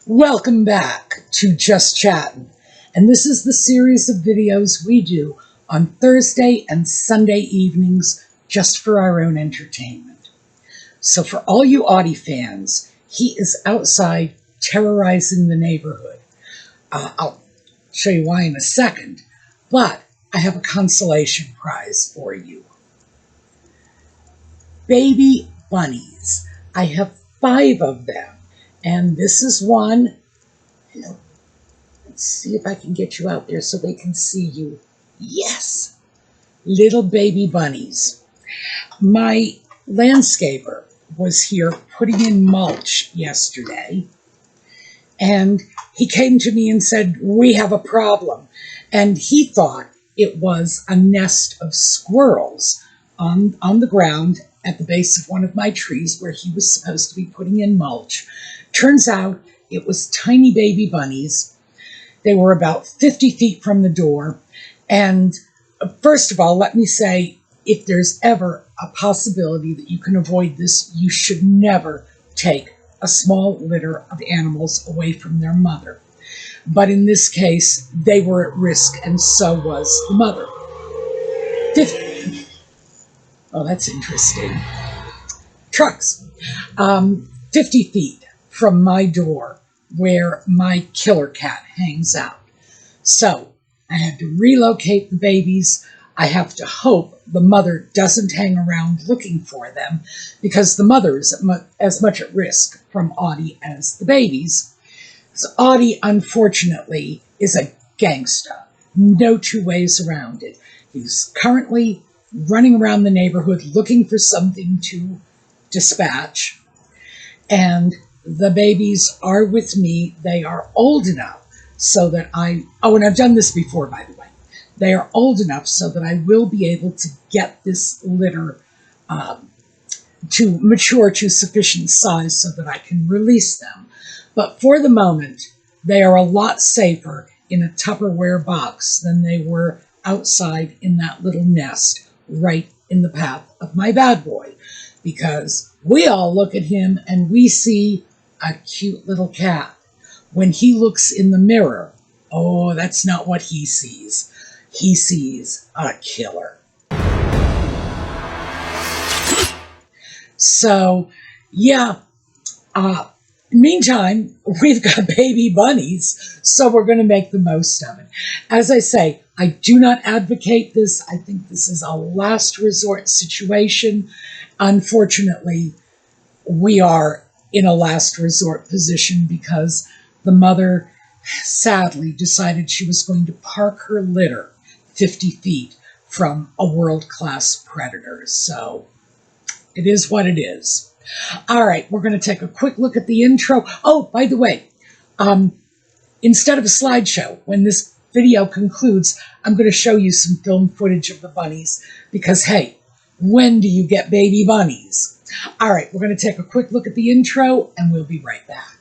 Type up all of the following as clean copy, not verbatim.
Welcome back to Just Chattin', and this is the series of videos we do on Thursday and Sunday evenings just for our own entertainment. So for all you Audie fans, he is outside terrorizing the neighborhood. I'll show you why in a second, but I have a consolation prize for you. Baby bunnies. I have 5 of them. And this is one. Let's see if I can get you out there so they can see you. Yes, little baby bunnies. My landscaper was here putting in mulch yesterday, and he came to me and said, "We have a problem." And he thought it was a nest of squirrels on the ground at the base of one of my trees where he was supposed to be putting in mulch. Turns out it was tiny baby bunnies. They were about 50 feet from the door. And first of all, let me say, if there's ever a possibility that you can avoid this, you should never take a small litter of animals away from their mother. But in this case, they were at risk, and so was the mother. Oh, that's interesting. Trucks. 50 feet from my door where my killer cat hangs out. So I had to relocate the babies. I have to hope the mother doesn't hang around looking for them, because the mother is as much at risk from Audie as the babies. So Audie, unfortunately, is a gangsta. No two ways around it. He's currently running around the neighborhood looking for something to dispatch. And the babies are with me. They are old enough so that and I've done this before, by the way. They are old enough so that I will be able to get this litter to mature to sufficient size so that I can release them. But for the moment, they are a lot safer in a Tupperware box than they were outside in that little nest right in the path of my bad boy, because we all look at him and we see a cute little cat. When he looks in the mirror, oh, that's not what he sees. He sees a killer. So, yeah, meantime, we've got baby bunnies, so we're going to make the most of it. As I say, I do not advocate this. I think this is a last resort situation. Unfortunately, we are in a last resort position because the mother sadly decided she was going to park her litter 50 feet from a world-class predator. So it is what it is. All right, we're going to take a quick look at the intro. Oh, by the way, instead of a slideshow, when this video concludes, I'm going to show you some film footage of the bunnies because, hey, when do you get baby bunnies? All right, we're going to take a quick look at the intro, and we'll be right back.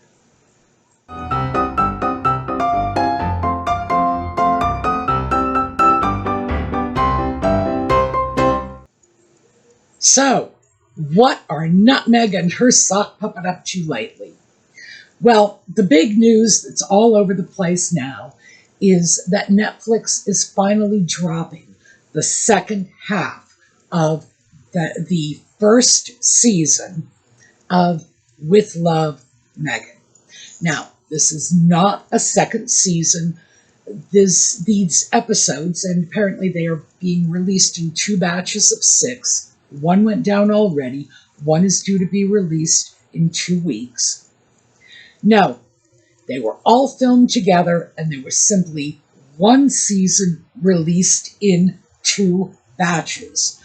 So, what are Nutmeg and her sock puppet up to lately? Well, the big news that's all over the place now is that Netflix is finally dropping the second half of the first season of With Love, Meghan. Now, this is not a second season. These episodes, and apparently they are being released in 2 batches of 6. One went down already. One is due to be released in 2 weeks. No, they were all filmed together, and they were simply one season released in 2 batches.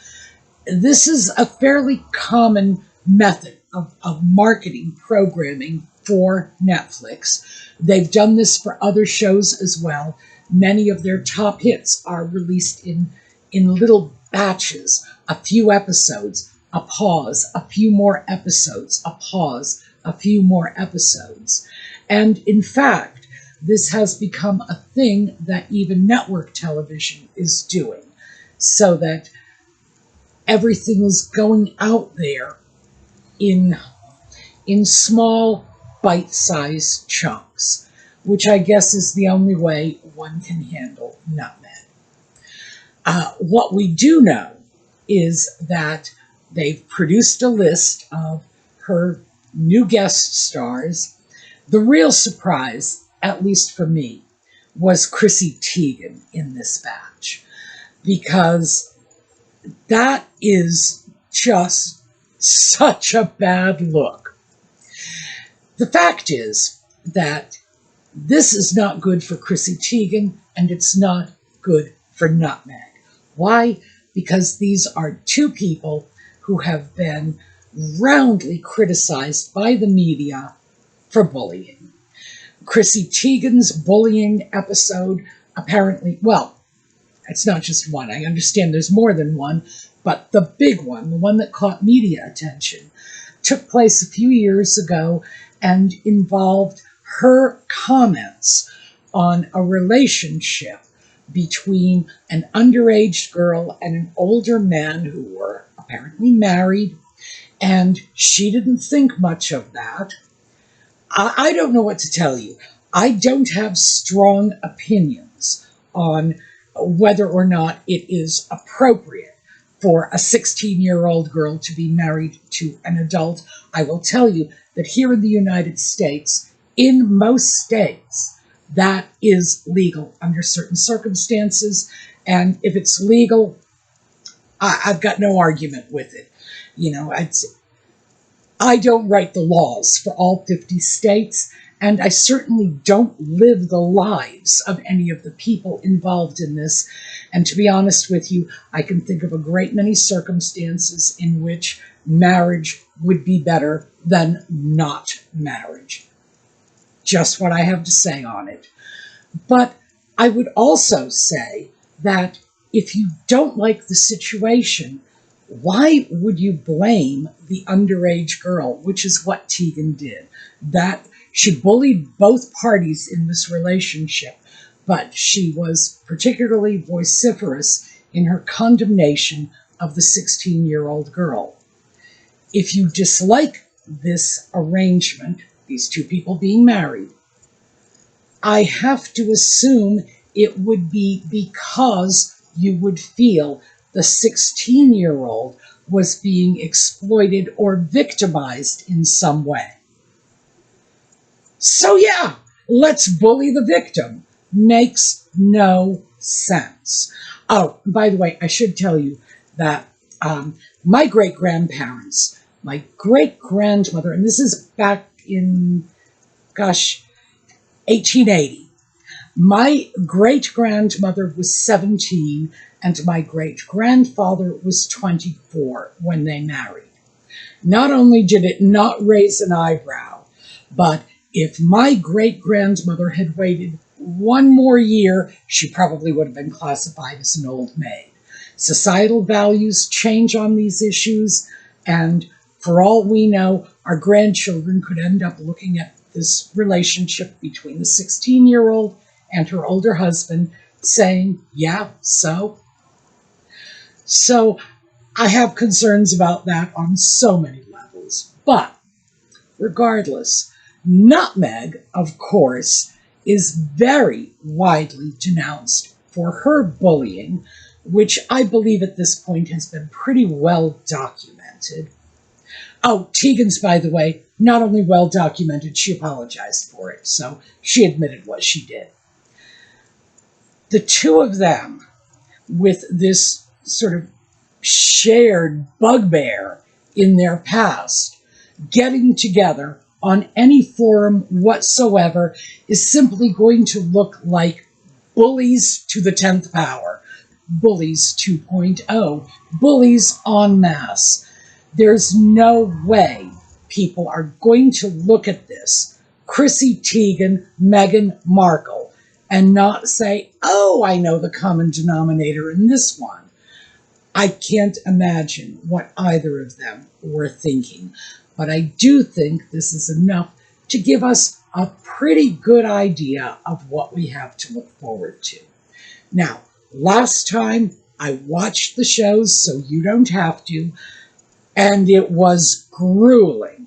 This is a fairly common method of marketing programming for Netflix. They've done this for other shows as well. Many of their top hits are released in little batches, a few episodes, a pause, a few more episodes, a pause, a few more episodes. And in fact, this has become a thing that even network television is doing, so that everything is going out there in small bite-sized chunks. box, which I guess is the only way one can handle nutmeg. What we do know is that they've produced a list of her new guest stars. The real surprise, at least for me, was Chrissy Teigen in this batch, because that is just such a bad look. The fact is that this is not good for Chrissy Teigen, and it's not good for nutmeg. Why? Because these are two people who have been roundly criticized by the media for bullying. Chrissy Teigen's bullying episode apparently, well, it's not just one. I understand there's more than one, but the big one, the one that caught media attention, took place a few years ago and involved her comments on a relationship between an underage girl and an older man who were apparently married, and she didn't think much of that. I don't know what to tell you. I don't have strong opinions on whether or not it is appropriate for a 16-year-old girl to be married to an adult. I will tell you that here in the United States, in most states, that is legal under certain circumstances. And if it's legal, I've got no argument with it. You know, I don't write the laws for all 50 states, and I certainly don't live the lives of any of the people involved in this. And to be honest with you, I can think of a great many circumstances in which marriage would be better than not marriage. Just what I have to say on it. But I would also say that if you don't like the situation, why would you blame the underage girl, which is what Teigen did? That she bullied both parties in this relationship, but she was particularly vociferous in her condemnation of the 16-year-old girl. If you dislike this arrangement, these two people being married, I have to assume it would be because you would feel the 16-year-old was being exploited or victimized in some way. So yeah, let's bully the victim. Makes no sense. Oh, by the way, I should tell you that my great-grandparents, my great-grandmother, and this is back in, 1880. My great-grandmother was 17, and my great-grandfather was 24 when they married. Not only did it not raise an eyebrow, but if my great-grandmother had waited one more year, she probably would have been classified as an old maid. Societal values change on these issues, and for all we know, our grandchildren could end up looking at this relationship between the 16-year-old and her older husband, saying, yeah, so? So I have concerns about that on so many levels. But regardless, nutmeg, of course, is very widely denounced for her bullying, which I believe at this point has been pretty well documented. Oh, Teigen's, by the way, not only well documented, she apologized for it, so she admitted what she did. The two of them, with this sort of shared bugbear in their past, getting together on any forum whatsoever is simply going to look like bullies to the 10th power, bullies 2.0, bullies en masse. There's no way people are going to look at this, Chrissy Teigen, Meghan Markle, and not say, oh, I know the common denominator in this one. I can't imagine what either of them were thinking, but I do think this is enough to give us a pretty good idea of what we have to look forward to. Now, last time I watched the shows, so you don't have to, and it was grueling.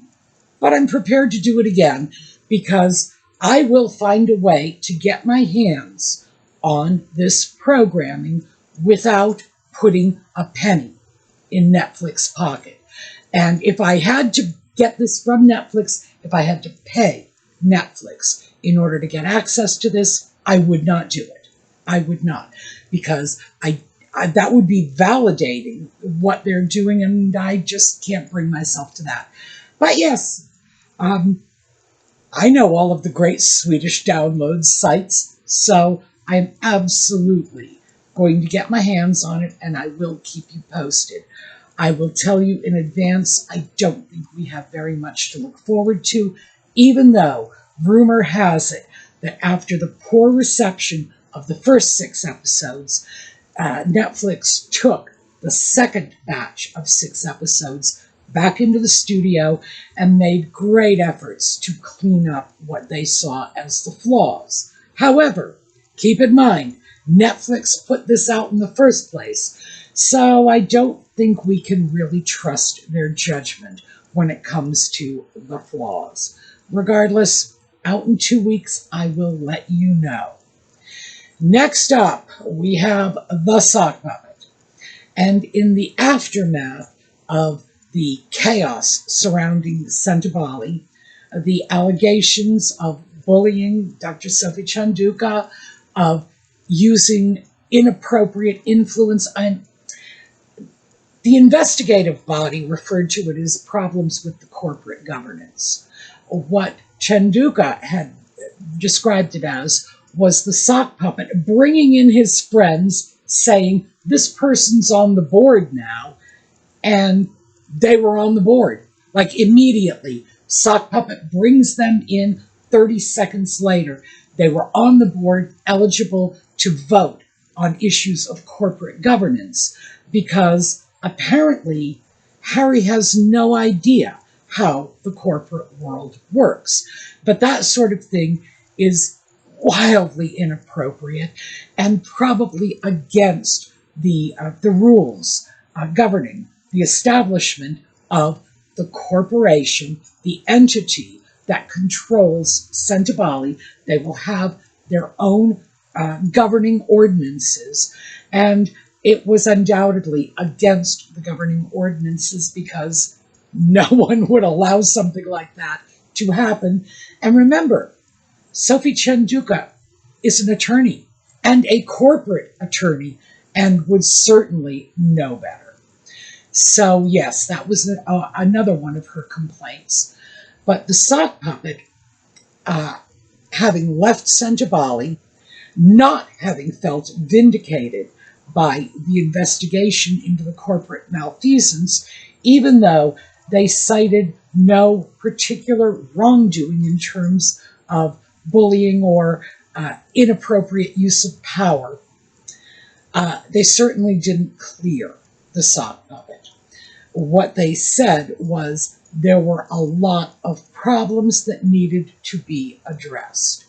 But I'm prepared to do it again because I will find a way to get my hands on this programming without putting a penny in Netflix pocket. And if I had to get this from Netflix, if I had to pay Netflix in order to get access to this, I would not do it. I would not, because that would be validating what they're doing, and I just can't bring myself to that. But yes, I know all of the great Swedish download sites, so I'm absolutely going to get my hands on it, and I will keep you posted. I will tell you in advance, I don't think we have very much to look forward to, even though rumor has it that after the poor reception of the first 6 episodes, Netflix took the second batch of 6 episodes back into the studio and made great efforts to clean up what they saw as the flaws. However, keep in mind, Netflix put this out in the first place, so I don't think we can really trust their judgment when it comes to the flaws. Regardless, out in 2 weeks, I will let you know. Next up, we have the sock puppet. And in the aftermath of the chaos surrounding Steube, the allegations of bullying Dr. Sophie Chanduka, of using inappropriate influence, the investigative body referred to it as problems with the corporate governance. What Chanduka had described it as was the sock puppet bringing in his friends, saying, this person's on the board now, and they were on the board. Like immediately, sock puppet brings them in. 30 seconds later, they were on the board, eligible to vote on issues of corporate governance, because apparently Harry has no idea how the corporate world works. But that sort of thing is wildly inappropriate and probably against the rules governing the establishment of the corporation, the entity that controls Steube. They will have their own governing ordinances, and it was undoubtedly against the governing ordinances because no one would allow something like that to happen. And remember, Sophie Chanduka is an attorney and a corporate attorney and would certainly know better. So yes, that was another one of her complaints. But the sock puppet, having left Steube, not having felt vindicated by the investigation into the corporate malfeasance, even though they cited no particular wrongdoing in terms of bullying or inappropriate use of power, they certainly didn't clear the sock puppet. What they said was there were a lot of problems that needed to be addressed.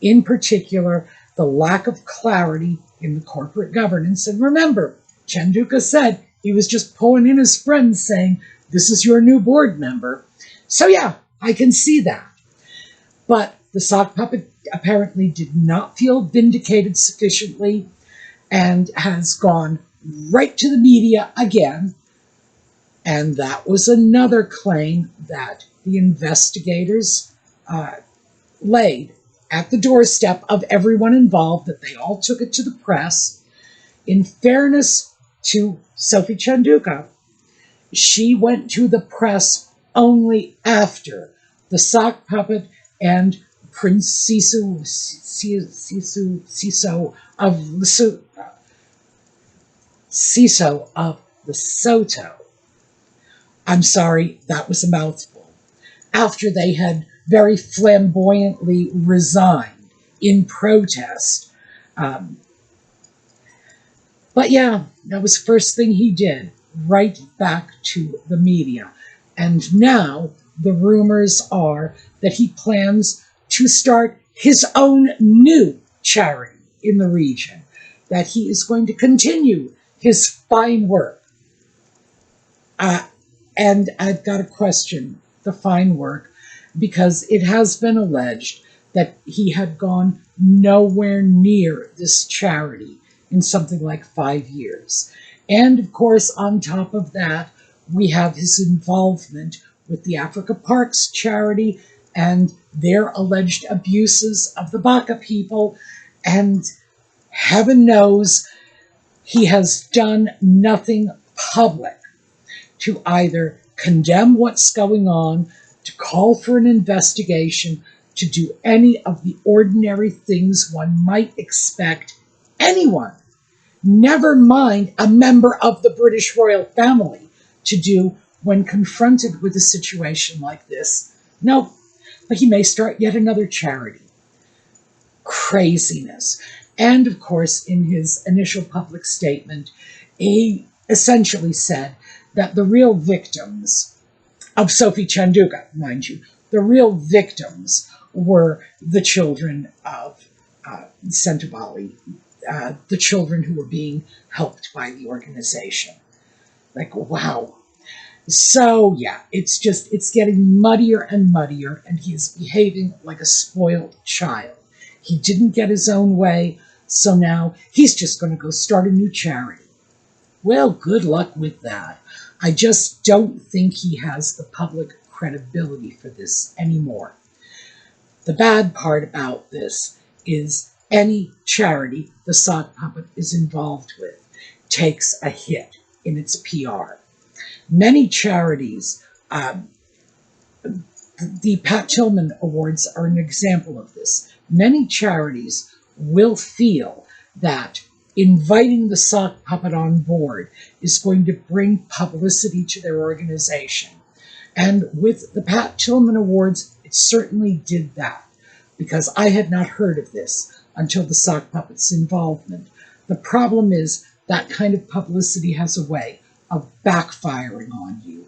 In particular, the lack of clarity in the corporate governance. And remember, Chanduka said he was just pulling in his friends saying, this is your new board member. So yeah, I can see that. But the sock puppet apparently did not feel vindicated sufficiently and has gone right to the media again. And that was another claim that the investigators laid at the doorstep of everyone involved, that they all took it to the press. In fairness to Sophie Chanduka, she went to the press only after the sock puppet and Prince Siso of Lesotho. I'm sorry, that was a mouthful. After they had very flamboyantly resigned in protest. But yeah, that was the first thing he did, right back to the media. And now the rumors are that he plans to start his own new charity in the region, that he is going to continue his fine work. And I've got to question the fine work, because it has been alleged that he had gone nowhere near this charity in something like 5 years. And of course, on top of that, we have his involvement with the Africa Parks charity and their alleged abuses of the Baka people. And heaven knows he has done nothing public to either condemn what's going on, to call for an investigation, to do any of the ordinary things one might expect anyone, never mind a member of the British royal family, to do when confronted with a situation like this. No, but he may start yet another charity. Craziness. And of course, in his initial public statement, he essentially said that the real victims of Sophie Chanduga, mind you, the real victims were the children of Steube, the children who were being helped by the organization. Like, wow. So, yeah, it's getting muddier and muddier, and he's behaving like a spoiled child. He didn't get his own way, so now he's just going to go start a new charity. Well, good luck with that. I just don't think he has the public credibility for this anymore. The bad part about this is any charity the sock puppet is involved with takes a hit in its PR. Many charities, the Pat Tillman Awards are an example of this. Many charities will feel that inviting the sock puppet on board is going to bring publicity to their organization. And with the Pat Tillman Awards, it certainly did that, because I had not heard of this until the sock puppet's involvement. The problem is that kind of publicity has a way of backfiring on you.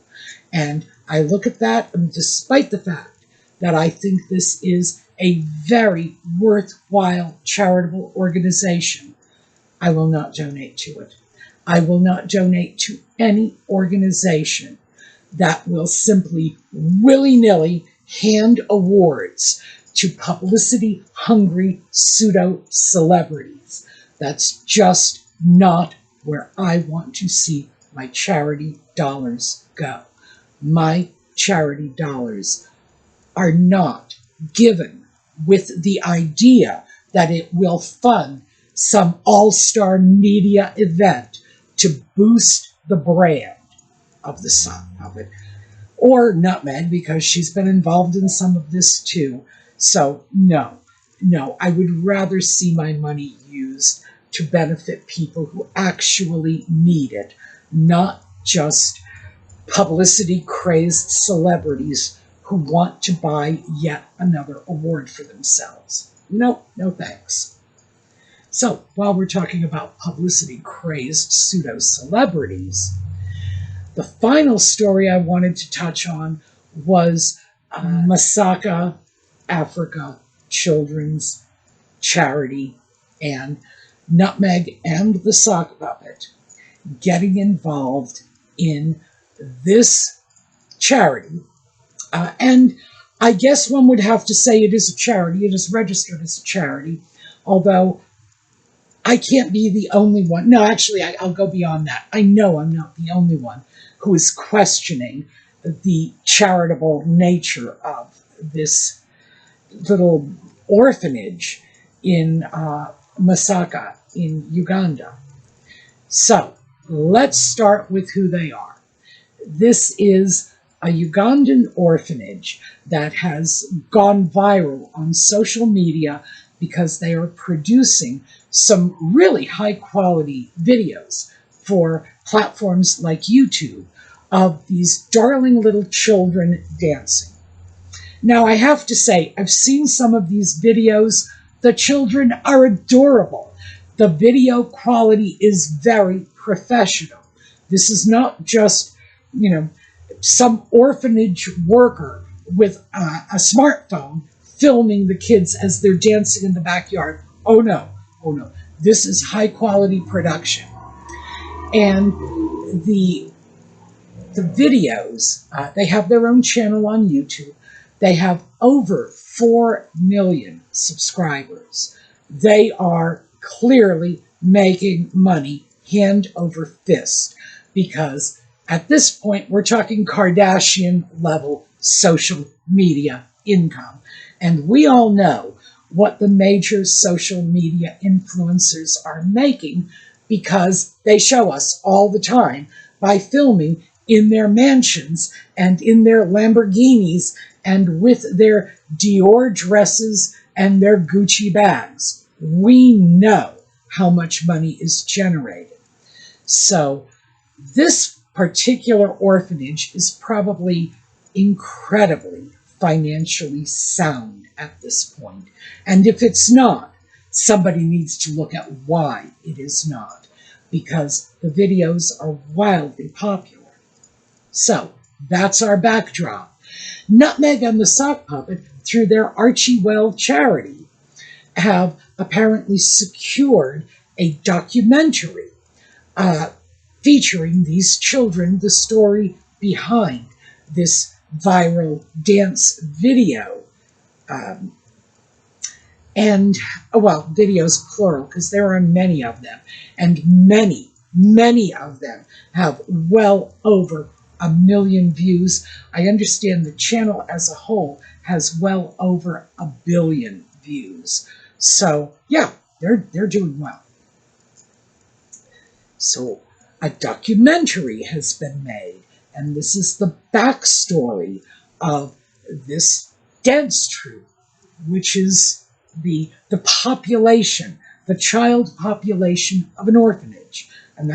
And I look at that, and despite the fact that I think this is a very worthwhile charitable organization, I will not donate to it. I will not donate to any organization that will simply willy-nilly hand awards to publicity-hungry pseudo-celebrities. That's just not where I want to see my charity dollars go. My charity dollars are not given with the idea that it will fund some all-star media event to boost the brand of the sock puppet. Or Nutmeg, because she's been involved in some of this too. So no, I would rather see my money used to benefit people who actually need it, not just publicity-crazed celebrities who want to buy yet another award for themselves. No thanks. So, while we're talking about publicity-crazed pseudo-celebrities, the final story I wanted to touch on was Masaka Africa Children's Charity and Nutmeg and the Sock Puppet getting involved in this charity. And I guess one would have to say it is a charity. It is registered as a charity, although I can't be the only one. No, actually, I'll go beyond that. I know I'm not the only one who is questioning the charitable nature of this little orphanage in Masaka in Uganda. So let's start with who they are. This is a Ugandan orphanage that has gone viral on social media because they are producing some really high-quality videos for platforms like YouTube of these darling little children dancing. Now, I have to say, I've seen some of these videos. The children are adorable. The video quality is very professional. This is not just, some orphanage worker with a smartphone filming the kids as they're dancing in the backyard. Oh no. This is high quality production. And the videos, they have their own channel on YouTube. They have over 4 million subscribers. They are clearly making money hand over fist because at this point we're talking Kardashian level social media income. And we all know what the major social media influencers are making because they show us all the time by filming in their mansions and in their Lamborghinis and with their Dior dresses and their Gucci bags. We know how much money is generated. So this particular orphanage is probably incredibly financially sound at this point. And if it's not, somebody needs to look at why it is not, because the videos are wildly popular. So that's our backdrop. Nutmeg and the Sock Puppet, through their Archewell charity, have apparently secured a documentary featuring these children, the story behind this viral dance video. Videos plural, because there are many of them, and many of them have well over 1 million views. I understand the channel as a whole has well over 1 billion views. So yeah, they're doing well. So a documentary has been made, and this is the backstory of this dance troupe, which is the population, the child population of an orphanage. And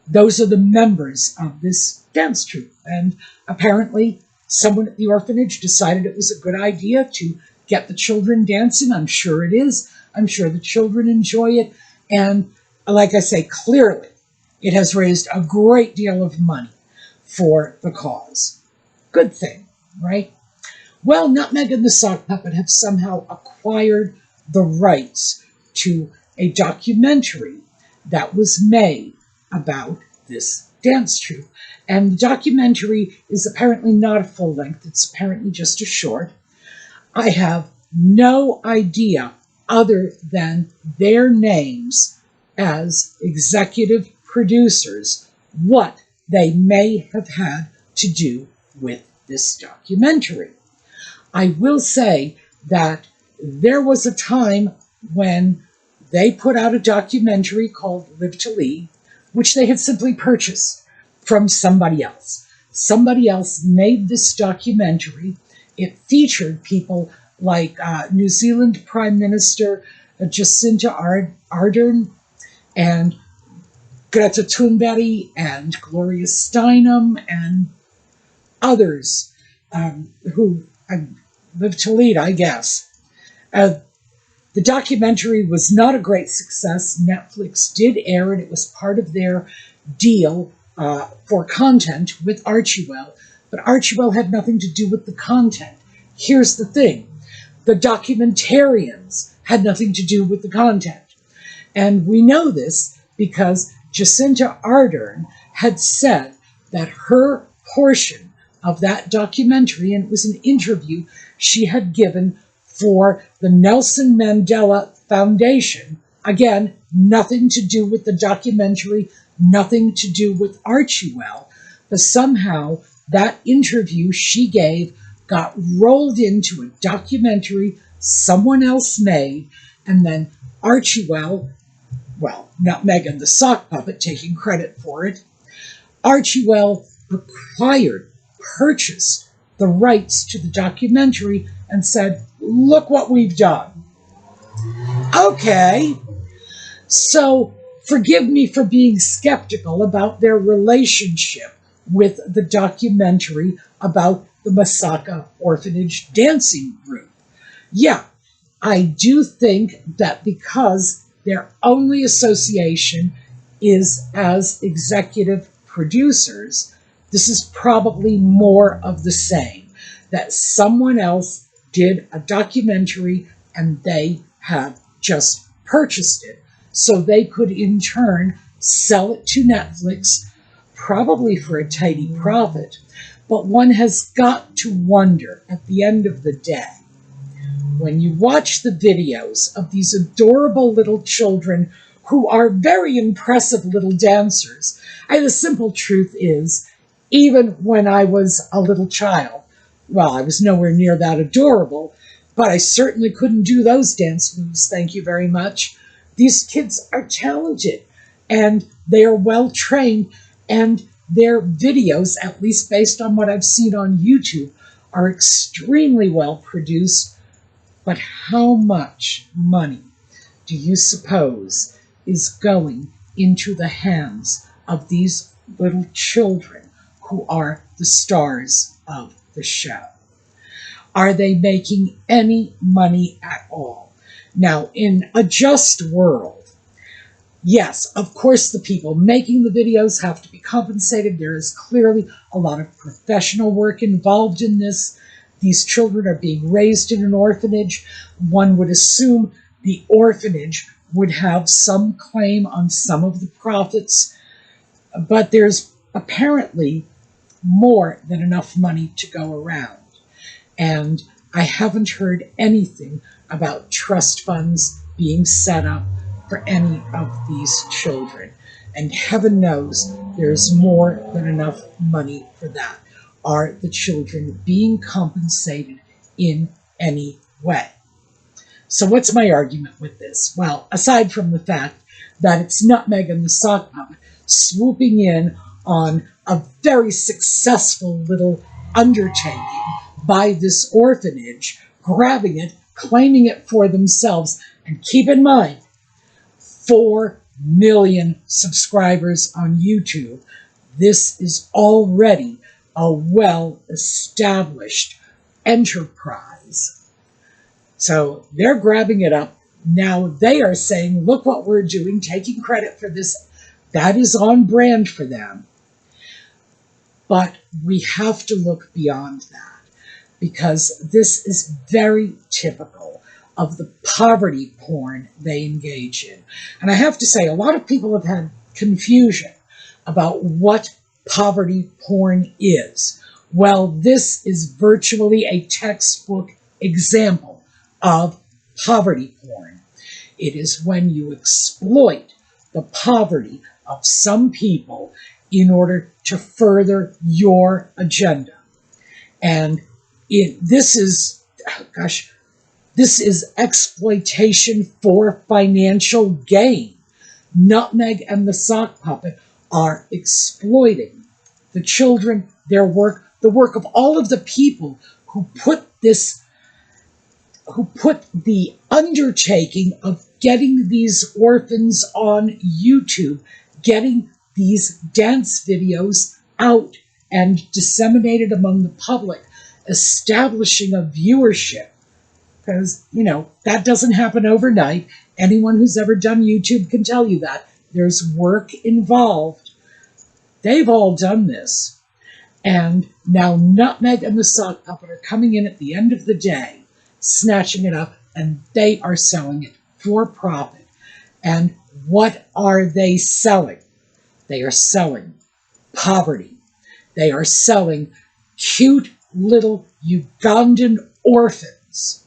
those are the members of this dance troupe. And apparently someone at the orphanage decided it was a good idea to get the children dancing. I'm sure it is. I'm sure the children enjoy it. And like I say, clearly it has raised a great deal of money for the cause. Good thing, right? Well, Nutmeg and the Sock Puppet have somehow acquired the rights to a documentary that was made about this dance troupe. And the documentary is apparently not a full length. It's apparently just a short. I have no idea other than their names as executive producers what they may have had to do with this documentary. I will say that there was a time when they put out a documentary called Live to Lead, which they had simply purchased from somebody else. Somebody else made this documentary. It featured people like New Zealand Prime Minister Jacinda Ardern and Greta Thunberg and Gloria Steinem and others who Live to Lead, I guess. The documentary was not a great success. Netflix did air it. It was part of their deal for content with Archewell, but Archewell had nothing to do with the content. Here's the thing. The documentarians had nothing to do with the content. And we know this because Jacinda Ardern had said that her portion of that documentary, and it was an interview she had given for the Nelson Mandela Foundation, again, nothing to do with the documentary, nothing to do with Archewell, but somehow that interview she gave got rolled into a documentary someone else made, and then Archewell, well, not Meghan the Sock Puppet taking credit for it, Archewell purchased the rights to the documentary and said, look what we've done. Okay, so forgive me for being skeptical about their relationship with the documentary about the Masaka Orphanage dancing group. Yeah, I do think that because their only association is as executive producers, this is probably more of the same, that someone else did a documentary and they have just purchased it so they could in turn sell it to Netflix, probably for a tidy profit, But one has got to wonder at the end of the day, when you watch the videos of these adorable little children who are very impressive little dancers, the simple truth is, even when I was a little child, well, I was nowhere near that adorable, but I certainly couldn't do those dance moves, thank you very much. These kids are talented, and they are well trained, and their videos, at least based on what I've seen on YouTube, are extremely well produced. But how much money do you suppose is going into the hands of these little children who are the stars of the show? Are they making any money at all? Now, in a just world, yes, of course, the people making the videos have to be compensated. There is clearly a lot of professional work involved in this. These children are being raised in an orphanage. One would assume the orphanage would have some claim on some of the profits, but there's apparently more than enough money to go around. And I haven't heard anything about trust funds being set up for any of these children. And heaven knows there's more than enough money for that. Are the children being compensated in any way? So what's my argument with this? Well, aside from the fact that it's Nutmeg and the Sock Puppet swooping in on a very successful little undertaking by this orphanage, grabbing it, claiming it for themselves, and keep in mind, 4 million subscribers on YouTube. This is already a well-established enterprise. So they're grabbing it up. Now they are saying, look what we're doing, taking credit for this. That is on brand for them. But we have to look beyond that, because this is very typical of the poverty porn they engage in. And I have to say, a lot of people have had confusion about what poverty porn is. Well, this is virtually a textbook example of poverty porn. It is when you exploit the poverty of some people in order to further your agenda. And this is exploitation for financial gain. Nutmeg and the Sock Puppet are exploiting the children, their work, the work of all of the people who put the undertaking of getting these orphans on YouTube, getting these dance videos out and disseminated among the public, establishing a viewership. Because, that doesn't happen overnight. Anyone who's ever done YouTube can tell you that. There's work involved. They've all done this. And now Nutmeg and the Sock Puppet are coming in at the end of the day, snatching it up, and they are selling it for profit. And what are they selling? They are selling poverty. They are selling cute little Ugandan orphans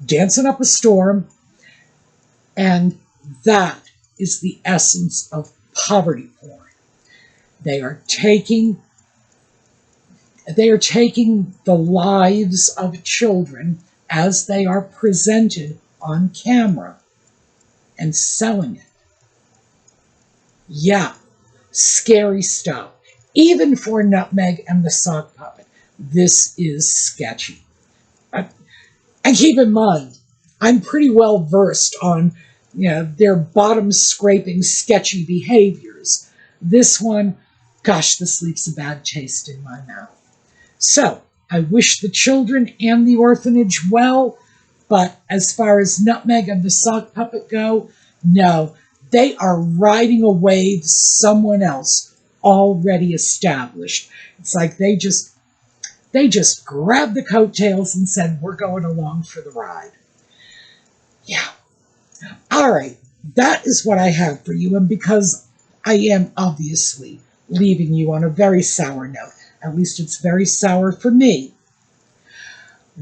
dancing up a storm, and that is the essence of poverty porn. They are taking the lives of children as they are presented on camera and selling it. Yeah, scary stuff. Even for Nutmeg and the Sock Puppet, this is sketchy. And keep in mind, I'm pretty well versed on their bottom-scraping, sketchy behaviors. This one, gosh, this leaves a bad taste in my mouth. So, I wish the children and the orphanage well, but as far as Nutmeg and the Sock Puppet go, no, they are riding a wave someone else already established. It's like they just grabbed the coattails and said, we're going along for the ride. Yeah. All right. That is what I have for you. And because I am obviously leaving you on a very sour note, At least it's very sour for me.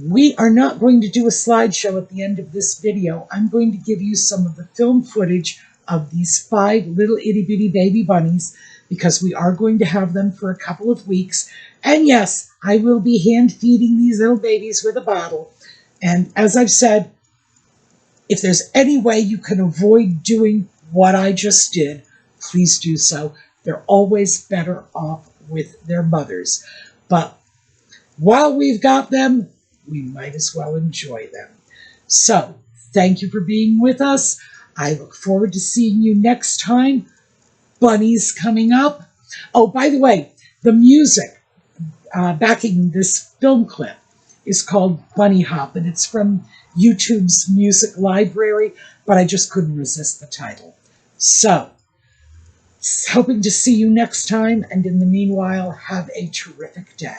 We are not going to do a slideshow at the end of this video. I'm going to give you some of the film footage of these 5 little itty-bitty baby bunnies because we are going to have them for a couple of weeks. And yes, I will be hand-feeding these little babies with a bottle. And as I've said, if there's any way you can avoid doing what I just did, please do so. They're always better off with their mothers. But while we've got them, we might as well enjoy them. So, thank you for being with us. I look forward to seeing you next time. Bunnies coming up. Oh, by the way, the music backing this film clip is called Bunny Hop, and it's from YouTube's music library, but I just couldn't resist the title. So, hoping to see you next time, and in the meanwhile, have a terrific day.